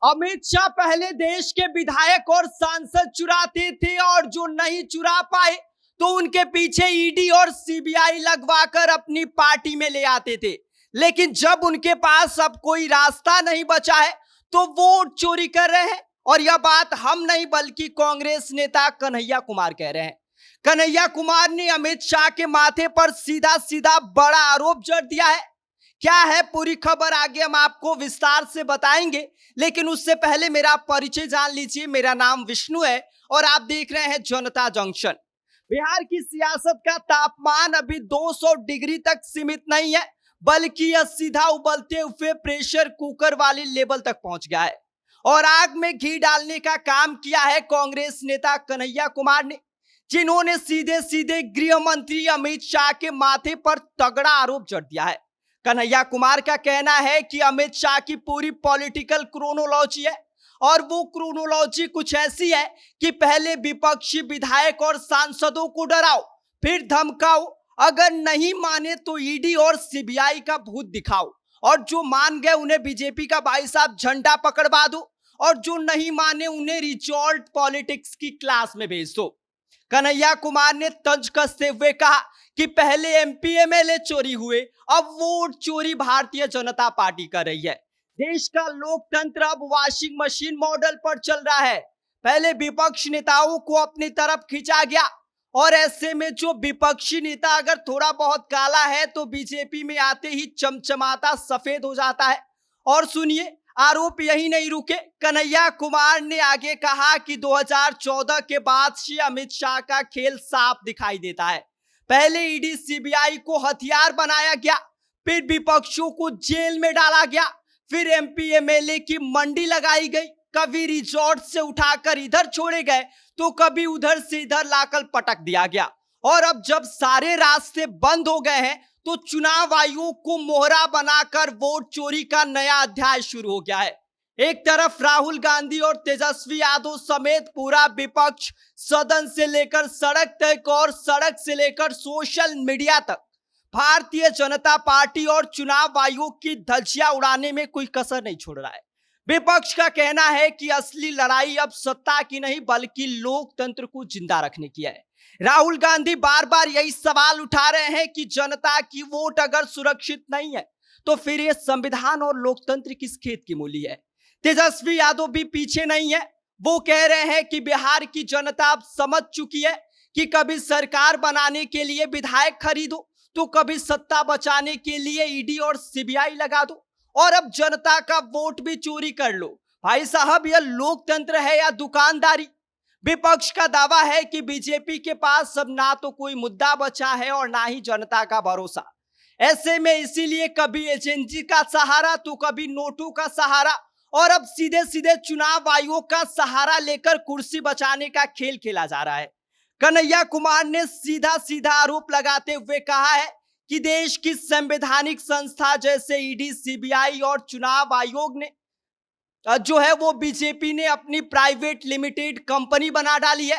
अमित शाह पहले देश के विधायक और सांसद चुराते थे और जो नहीं चुरा पाए तो उनके पीछे ईडी और सीबीआई लगवाकर अपनी पार्टी में ले आते थे। लेकिन जब उनके पास अब कोई रास्ता नहीं बचा है तो वोट चोरी कर रहे हैं। और यह बात हम नहीं बल्कि कांग्रेस नेता कन्हैया कुमार कह रहे हैं। कन्हैया कुमार ने अमित शाह के माथे पर सीधा सीधा बड़ा आरोप जड़ दिया है। क्या है पूरी खबर आगे हम आपको विस्तार से बताएंगे, लेकिन उससे पहले मेरा परिचय जान लीजिए। मेरा नाम विष्णु है और आप देख रहे हैं जनता जंक्शन। बिहार की सियासत का तापमान अभी 200 डिग्री तक सीमित नहीं है, बल्कि यह सीधा उबलते हुए प्रेशर कुकर वाली लेवल तक पहुंच गया है। और आग में घी डालने का काम किया है कांग्रेस नेता कन्हैया कुमार ने, जिन्होंने सीधे सीधे गृह मंत्री अमित शाह के माथे पर तगड़ा आरोप जड़ दिया है। कन्हैया कुमार का कहना है कि अमित शाह की पूरी पॉलिटिकल क्रोनोलॉजी है और वो क्रोनोलॉजी कुछ ऐसी है कि पहले विपक्षी विधायक और सांसदों को डराओ, फिर धमकाओ, अगर नहीं माने तो ईडी और सीबीआई का भूत दिखाओ, और जो मान गए उन्हें बीजेपी का भाई साहब झंडा पकड़वा दो, और जो नहीं माने उन्हें रिजॉल्ट पॉलिटिक्स की क्लास में भेज दो। कन्हैया कुमार ने तंज कसते हुए कहा कि पहले एमपी एमएलए चोरी हुए, अब वोट चोरी भारतीय जनता पार्टी कर रही है। देश का लोकतंत्र अब वॉशिंग मशीन मॉडल पर चल रहा है। पहले विपक्ष नेताओं को अपनी तरफ खींचा गया और ऐसे में जो विपक्षी नेता अगर थोड़ा बहुत काला है तो बीजेपी में आते ही चमचमाता सफेद हो जाता है। और सुनिए, आरोप यही नहीं रुके। कन्हैया कुमार ने आगे कहा कि 2014 के बाद से अमित शाह का खेल साफ दिखाई देता है। पहले ईडी सीबीआई को हथियार बनाया गया, फिर विपक्षों को जेल में डाला गया, फिर एमपी एमएलए की मंडी लगाई गई, कभी रिजॉर्ट से उठाकर इधर छोड़े गए तो कभी उधर से इधर लाकर पटक दिया गया। और अब जब सारे रास्ते बंद हो गए हैं तो चुनाव आयोग को मोहरा बनाकर वोट चोरी का नया अध्याय शुरू हो गया है। एक तरफ राहुल गांधी और तेजस्वी यादव समेत पूरा विपक्ष सदन से लेकर सड़क तक और सड़क से लेकर सोशल मीडिया तक भारतीय जनता पार्टी और चुनाव आयोग की धज्जियां उड़ाने में कोई कसर नहीं छोड़ रहा है। विपक्ष का कहना है कि असली लड़ाई अब सत्ता की नहीं बल्कि लोकतंत्र को जिंदा रखने की है। राहुल गांधी बार बार यही सवाल उठा रहे हैं कि जनता की वोट अगर सुरक्षित नहीं है तो फिर ये संविधान और लोकतंत्र किस खेत की मूली है। तेजस्वी यादव भी पीछे नहीं है। वो कह रहे हैं कि बिहार की जनता अब समझ चुकी है कि कभी सरकार बनाने के लिए विधायक खरीदो तो कभी सत्ता बचाने के लिए ईडी और सीबीआई लगा दो, और अब जनता का वोट भी चोरी कर लो। भाई साहब, यह लोकतंत्र है या दुकानदारी? विपक्ष का दावा है कि बीजेपी के पास अब ना तो कोई मुद्दा बचा है और ना ही जनता का भरोसा। ऐसे में इसीलिए कभी एजेंसी का सहारा तो कभी नोटों का सहारा, और अब सीधे सीधे चुनाव आयोग का सहारा लेकर कुर्सी बचाने का खेल खेला जा रहा है। कन्हैया कुमार ने सीधा सीधा आरोप लगाते हुए कहा है कि देश की संवैधानिक संस्था जैसे ईडी सीबीआई और चुनाव आयोग ने जो है वो बीजेपी ने अपनी प्राइवेट लिमिटेड कंपनी बना डाली है।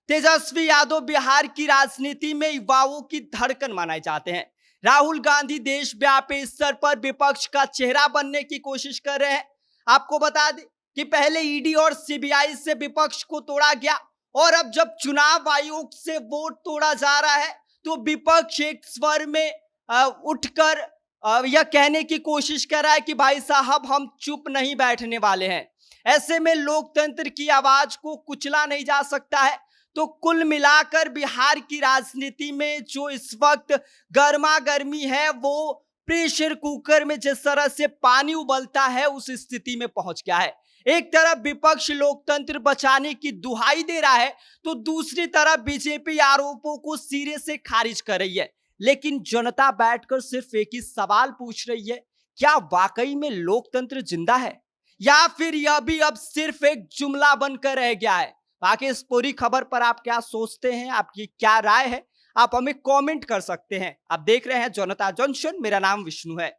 तेजस्वी यादव बिहार की राजनीति में युवाओं की धड़कन माने जाते हैं। राहुल गांधी देशव्यापी स्तर पर विपक्ष का चेहरा बनने की कोशिश कर रहे हैं। आपको बता दें कि पहले ईडी और सीबीआई से विपक्ष को तोड़ा गया, और अब जब चुनाव आयोग से वोट तोड़ा जा रहा है तो विपक्ष एक स्वर में उठकर यह कहने की कोशिश कर रहा है कि भाई साहब हम चुप नहीं बैठने वाले हैं। ऐसे में लोकतंत्र की आवाज को कुचला नहीं जा सकता है। तो कुल मिलाकर बिहार की राजनीति में जो इस वक्त गर्मा गर्मी है वो प्रेशर कुकर में जिस तरह से पानी उबलता है उस स्थिति में पहुंच गया है। एक तरफ विपक्ष लोकतंत्र बचाने की दुहाई दे रहा है तो दूसरी तरफ बीजेपी आरोपों को सिरे से खारिज कर रही है। लेकिन जनता बैठकर सिर्फ एक ही सवाल पूछ रही है, क्या वाकई में लोकतंत्र जिंदा है या फिर यह भी अब सिर्फ एक जुमला बनकर रह गया है? बाकी इस पूरी खबर पर आप क्या सोचते हैं, आपकी क्या राय है, आप हमें कमेंट कर सकते हैं। आप देख रहे हैं जनता जंक्शन, मेरा नाम विष्णु है।